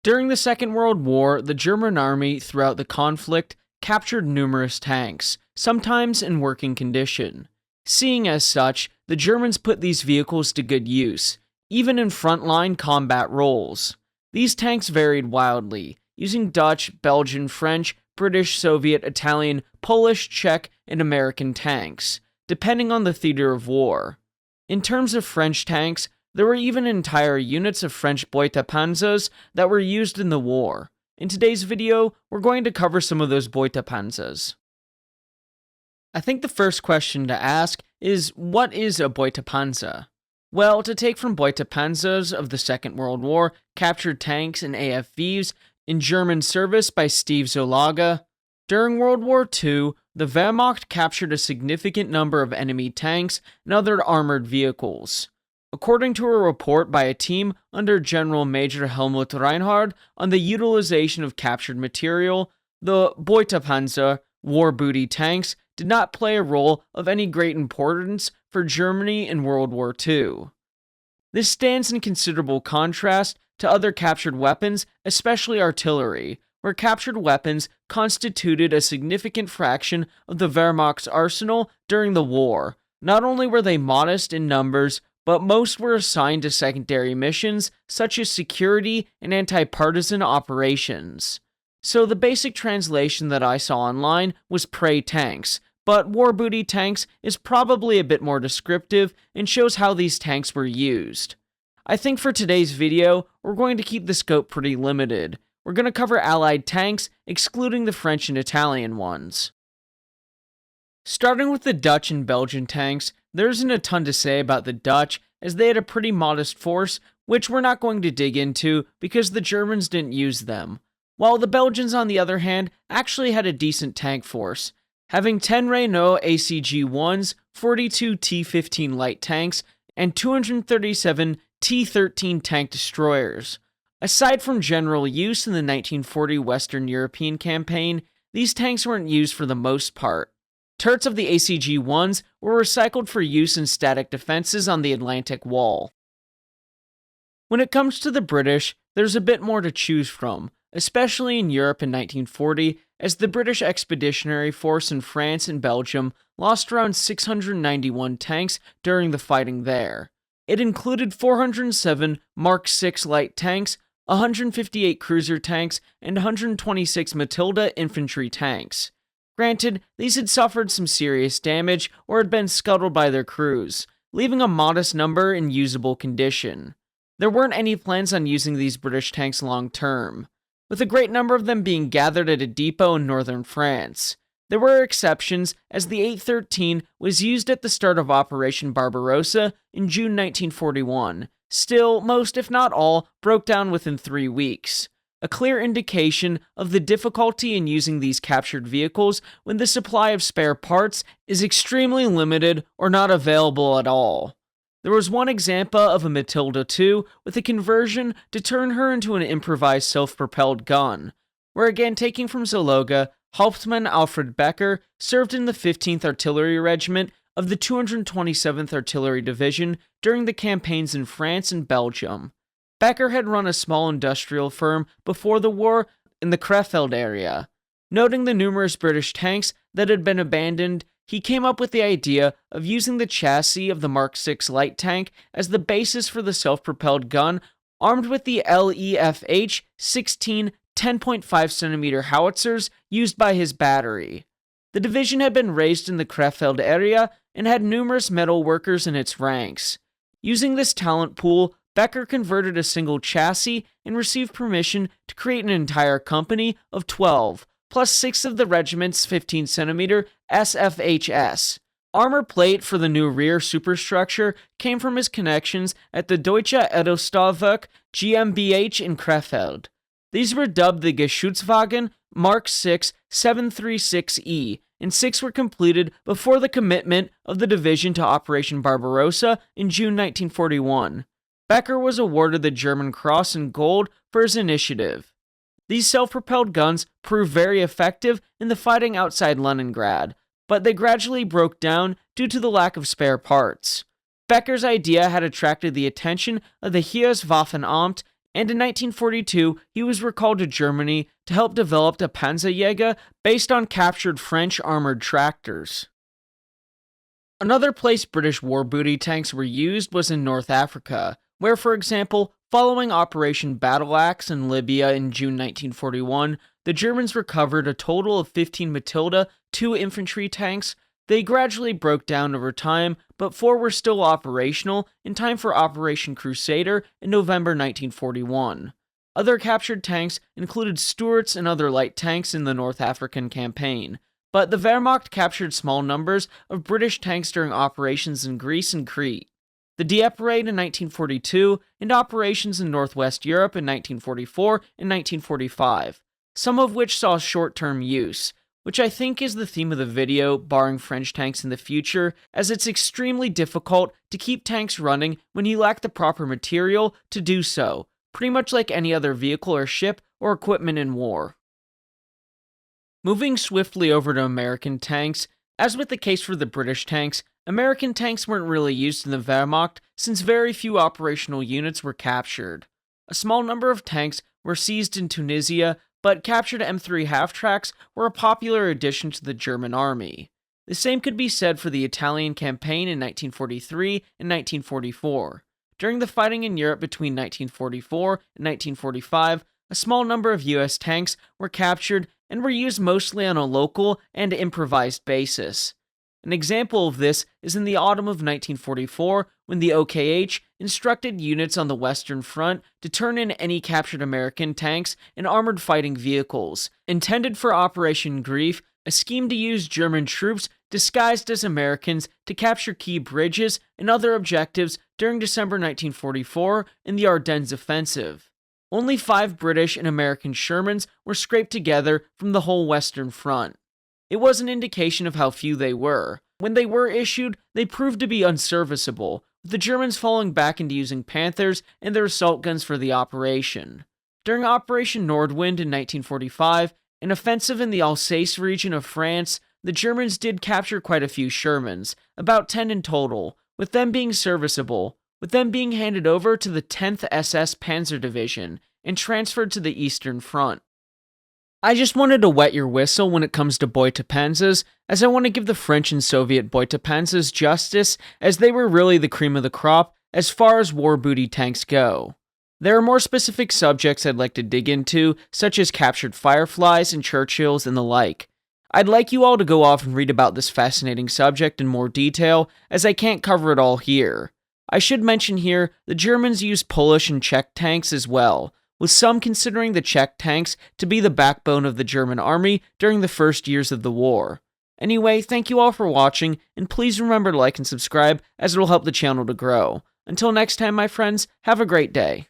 During the Second World War, the German army throughout the conflict captured numerous tanks, sometimes in working condition. Seeing as such, the Germans put these vehicles to good use, even in frontline combat roles. These tanks varied wildly, using Dutch, Belgian, French, British, Soviet, Italian, Polish, Czech, and American tanks, depending on the theater of war. In terms of French tanks, there were even entire units of French Beutepanzers that were used in the war. In today's video, we're going to cover some of those Beutepanzers. I think the first question to ask is, what is a Beutepanzer? Well, to take from Beutepanzers of the Second World War, captured tanks and AFVs in German service by Steven Zaloga. During World War II, the Wehrmacht captured a significant number of enemy tanks and other armored vehicles. According to a report by a team under General Major Helmut Reinhard on the utilization of captured material, the Beutepanzer, war booty tanks, did not play a role of any great importance for Germany in World War II. This stands in considerable contrast to other captured weapons, especially artillery, where captured weapons constituted a significant fraction of the Wehrmacht's arsenal during the war. Not only were they modest in numbers, but most were assigned to secondary missions such as security and anti-partisan operations. So the basic translation that I saw online was prey tanks, but war booty tanks is probably a bit more descriptive and shows how these tanks were used. I think for today's video, we're going to keep the scope pretty limited. We're going to cover Allied tanks, excluding the French and Italian ones. Starting with the Dutch and Belgian tanks, there isn't a ton to say about the Dutch, as they had a pretty modest force, which we're not going to dig into because the Germans didn't use them. While the Belgians, on the other hand, actually had a decent tank force, having 10 Renault ACG-1s, 42 T-15 light tanks, and 237 T-13 tank destroyers. Aside from general use in the 1940 Western European campaign, these tanks weren't used for the most part. Turrets of the ACG-1s were recycled for use in static defenses on the Atlantic Wall. When it comes to the British, there's a bit more to choose from, especially in Europe in 1940, as the British Expeditionary Force in France and Belgium lost around 691 tanks during the fighting there. It included 407 Mark VI light tanks, 158 cruiser tanks, and 126 Matilda infantry tanks. Granted, these had suffered some serious damage or had been scuttled by their crews, leaving a modest number in usable condition. There weren't any plans on using these British tanks long term, with a great number of them being gathered at a depot in northern France. There were exceptions, as the 813 was used at the start of Operation Barbarossa in June 1941. Still, most, if not all, broke down within 3 weeks. A clear indication of the difficulty in using these captured vehicles when the supply of spare parts is extremely limited or not available at all. There was one example of a Matilda II with a conversion to turn her into an improvised self-propelled gun, where again taking from Zaloga, Hauptmann Alfred Becker served in the 15th Artillery Regiment of the 227th Artillery Division during the campaigns in France and Belgium. Becker had run a small industrial firm before the war in the Krefeld area. Noting the numerous British tanks that had been abandoned, he came up with the idea of using the chassis of the Mark VI light tank as the basis for the self-propelled gun, armed with the LEFH 16 10.5cm howitzers used by his battery. The division had been raised in the Krefeld area and had numerous metal workers in its ranks. Using this talent pool, Becker converted a single chassis and received permission to create an entire company of 12, plus 6 of the regiment's 15cm SFHS. Armor plate for the new rear superstructure came from his connections at the Deutsche Edelstahlwerk GmbH in Krefeld. These were dubbed the Geschutzwagen Mark VI 736E, and 6 were completed before the commitment of the division to Operation Barbarossa in June 1941. Becker was awarded the German Cross in Gold for his initiative. These self-propelled guns proved very effective in the fighting outside Leningrad, but they gradually broke down due to the lack of spare parts. Becker's idea had attracted the attention of the Heereswaffenamt and in 1942 he was recalled to Germany to help develop a Panzerjäger based on captured French armored tractors. Another place British war booty tanks were used was in North Africa, where, for example, following Operation Battle Axe in Libya in June 1941, the Germans recovered a total of 15 Matilda 2 infantry tanks. They gradually broke down over time, but 4 were still operational in time for Operation Crusader in November 1941. Other captured tanks included Stuarts and other light tanks in the North African campaign, but the Wehrmacht captured small numbers of British tanks during operations in Greece and Crete. The Dieppe Raid in 1942, and operations in Northwest Europe in 1944 and 1945, some of which saw short-term use, which I think is the theme of the video, barring French tanks in the future, as it's extremely difficult to keep tanks running when you lack the proper material to do so, pretty much like any other vehicle or ship or equipment in war. Moving swiftly over to American tanks, as with the case for the British tanks, American tanks weren't really used in the Wehrmacht since very few operational units were captured. A small number of tanks were seized in Tunisia, but captured M3 half-tracks were a popular addition to the German army. The same could be said for the Italian campaign in 1943 and 1944. During the fighting in Europe between 1944 and 1945, a small number of US tanks were captured and were used mostly on a local and improvised basis. An example of this is in the autumn of 1944, when the OKH instructed units on the Western Front to turn in any captured American tanks and armored fighting vehicles, intended for Operation Grief, a scheme to use German troops disguised as Americans to capture key bridges and other objectives during December 1944 in the Ardennes offensive. Only 5 British and American Shermans were scraped together from the whole Western Front. It was an indication of how few they were. When they were issued, they proved to be unserviceable, with the Germans falling back into using Panthers and their assault guns for the operation. During Operation Nordwind in 1945, an offensive in the Alsace region of France, the Germans did capture quite a few Shermans, about 10 in total, with them being serviceable, with them being handed over to the 10th SS Panzer Division and transferred to the Eastern Front. I just wanted to wet your whistle when it comes to Beutepanzers, as I want to give the French and Soviet Beutepanzers justice, as they were really the cream of the crop as far as war booty tanks go. There are more specific subjects I'd like to dig into, such as captured Fireflies and Churchills and the like. I'd like you all to go off and read about this fascinating subject in more detail, as I can't cover it all here. I should mention here, the Germans used Polish and Czech tanks as well, with some considering the Czech tanks to be the backbone of the German army during the first years of the war. Anyway, thank you all for watching, and please remember to like and subscribe, as it will help the channel to grow. Until next time, my friends, have a great day.